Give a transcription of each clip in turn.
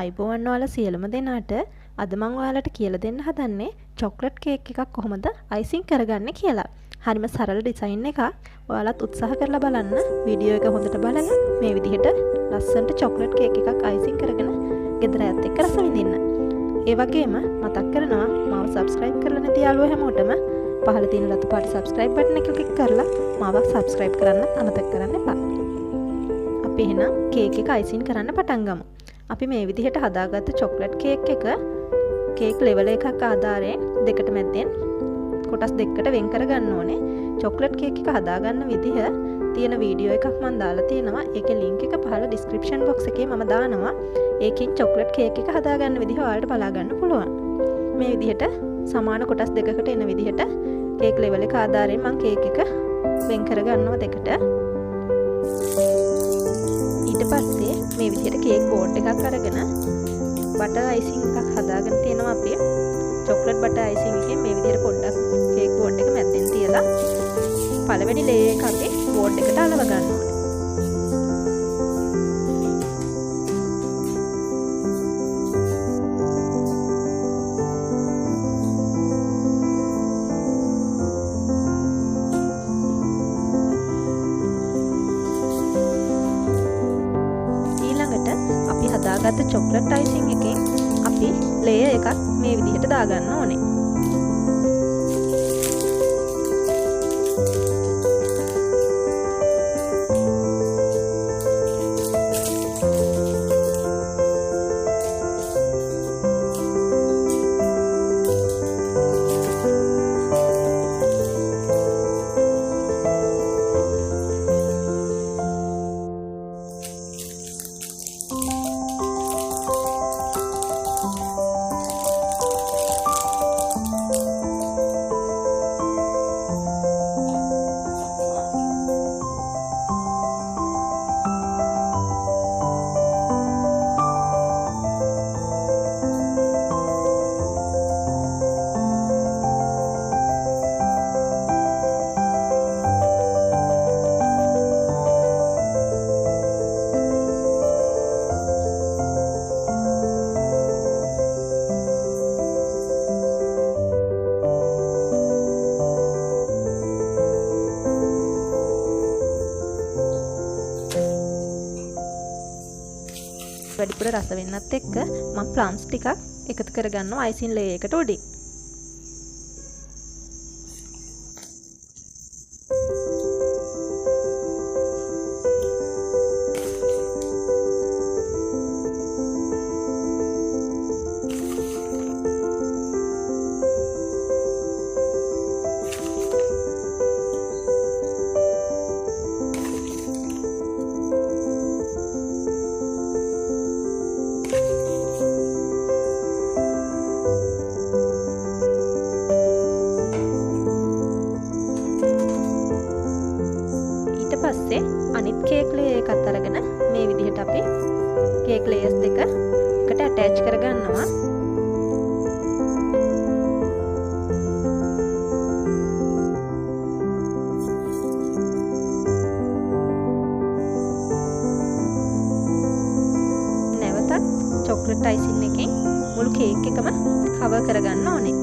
ආයිබෝවන් ඔයාලා සියලුම දෙනාට අද මම ඔයාලට කියලා දෙන්න හදන්නේ චොක්ලට් කේක් එකක් කොහොමද අයිසිං කරගන්නේ කියලා. හරිම සරල ඩිසයින් එකක්. ඔයාලත් උත්සාහ කරලා බලන්න. වීඩියෝ එක හොඳට බලලා මේ විදිහට ලස්සනට චොක්ලට් කේක් එකක් අයිසිං කරගෙන ගෙදර ඇත් එක්ක රස විඳින්න. ඒ වගේම මතක් කරනවා මාව subscribe කරලා නැති යාළුවෝ හැමෝටම පහළ තියෙන රතු පාට subscribe button එක ක්ලික් කරලා මාව subscribe කරන්න අමතක කරන්න එපා. අපි එහෙනම් කේක් එක අයිසිං කරන්න පටන් ගමු. අපි මේ විදිහට හදාගත්ත චොක්ලට් කේක් එක කේක් ලෙවල් එකක් ආධාරයෙන් දෙකට මැද්දෙන් කොටස් දෙකකට වෙන් කර ගන්න ඕනේ. චොක්ලට් කේක් එක හදාගන්න විදිහ තියෙන වීඩියෝ එකක් මම දාලා තියෙනවා. ඒකේ link එක පහළ description box එකේ මම දානවා. ඒකෙන් චොක්ලට් කේක් එක හදාගන්න විදිහ ඔයාලට බලා ගන්න පුළුවන්. මේ විදිහට සමාන කොටස් දෙකකට එන විදිහට කේක් ලෙවල් එක ආධාරයෙන් මම කේක් එක වෙන් කර ගන්නවා දෙකට. ඊට පස්සේ මේ විදිහට කේක් බෝඩ් එකක් අරගෙන බටර් අයිසිං එකක් හදාගෙන තියෙනවා අපි. චොක්ලට් බටර් අයිසිං එකෙන් මේ විදිහට පොඩ්ඩක් කේක් බෝඩ් එක මැද්දෙන් තියලා පළවෙනි ලේයර් එක අපි බෝඩ් එකට අලව ගන්න ඕනේ. අපි හදාගත්ත චොක්ලට් අයිසිං එකෙන් අපි ලේයර් එකක් මේ විදිහට දාගන්න ඕනේ. වැඩිපුර රස වෙන්නත් එක්ක මම ප්ලම්ස් ටිකක් එකතු කරගන්නවා අයිසින් ලේයර් එකට උඩින්. පස්සේ අනිත් කේක් ලේයර් එකත් අරගෙන මේ විදිහට අපි කේක් ලේයර්ස් දෙක එකට ඇටච් කරගන්නවා. නැවතත් චොක්ලට් අයිසින් එකෙන් මුළු කේක් එකම කවර් කරගන්න ඕනේ.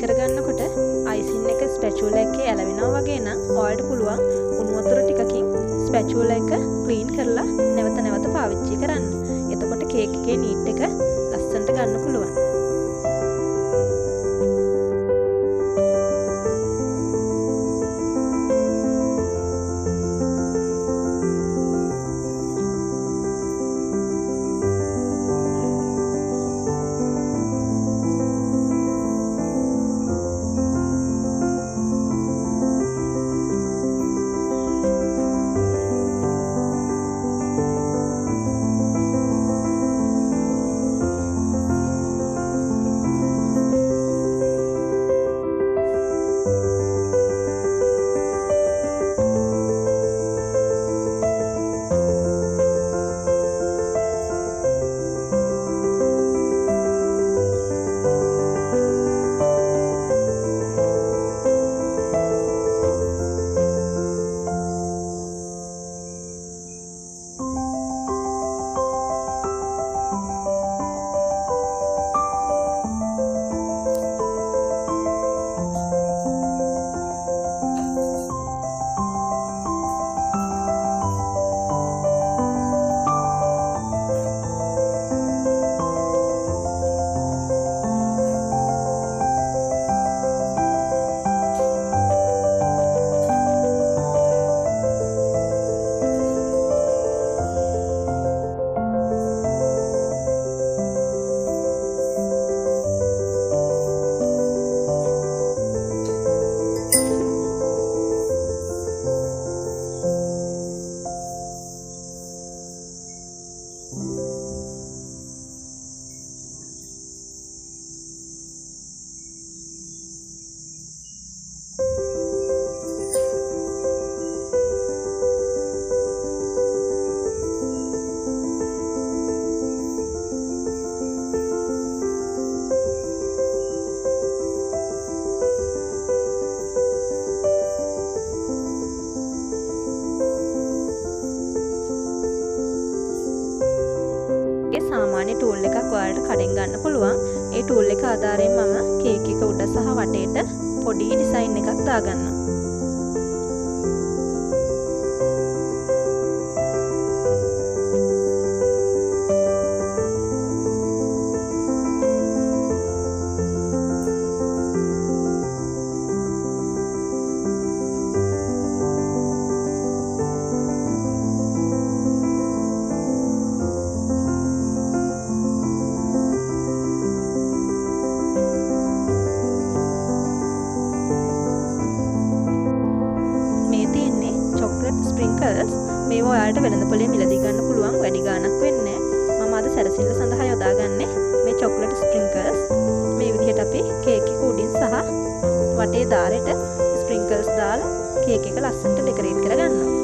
කරගන්නකොට අයිසින් එක ස්පැචුලා එකේ ඇලවෙනවා වගේ නම් ඔයාලට පුළුවන් උණු වතුර ටිකකින් ස්පැචුලා එක ක්ලීන් කරලා නැවත නැවත පාවිච්චි කරන්න. එතකොට කේක් එකේ නීට් එක ලස්සනට ගන්න පුළුවන්. සාමාන්‍ය ටූල් එකක් ඔයාලට කඩෙන් ගන්න පුළුවන්. ඒ ටූල් එක ආධාරයෙන් මම කේක් එක උඩ සහ වටේට පොඩි ඩිසයින් එකක් දාගන්නවා. ස්ප්‍රින්කල්ස් මේවා ඔයාලට වෙළඳපොලේ මිලදී ගන්න පුළුවන්. වැඩි ගාණක් වෙන්නේ නැහැ. මම අද සැරසිල්ල සඳහා යොදාගන්නේ මේ චොක්ලට් ස්ප්‍රින්කල්ස්. මේ විදිහට අපි කේක් එක උඩින් සහ වටේ දාරෙට ස්ප්‍රින්කල්ස් දාලා කේක් එක ලස්සනට ඩෙකොරේට් කරගන්නවා.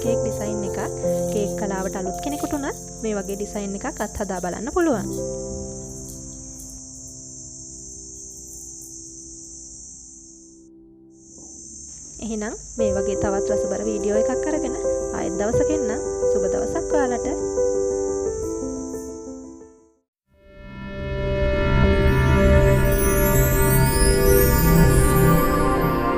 කේක් ඩිසයින් එකක් කේක් කලාවට අලුත් කෙනෙකුට උනත් මේ වගේ ඩිසයින් එකක් අත්හදා බලන්න පුළුවන්. එහෙනම් මේ වගේ තවත් රසබර වීඩියෝ එකක් අරගෙන ආයෙත් දවසක එන්න. සුබ දවසක් ඔයාලට.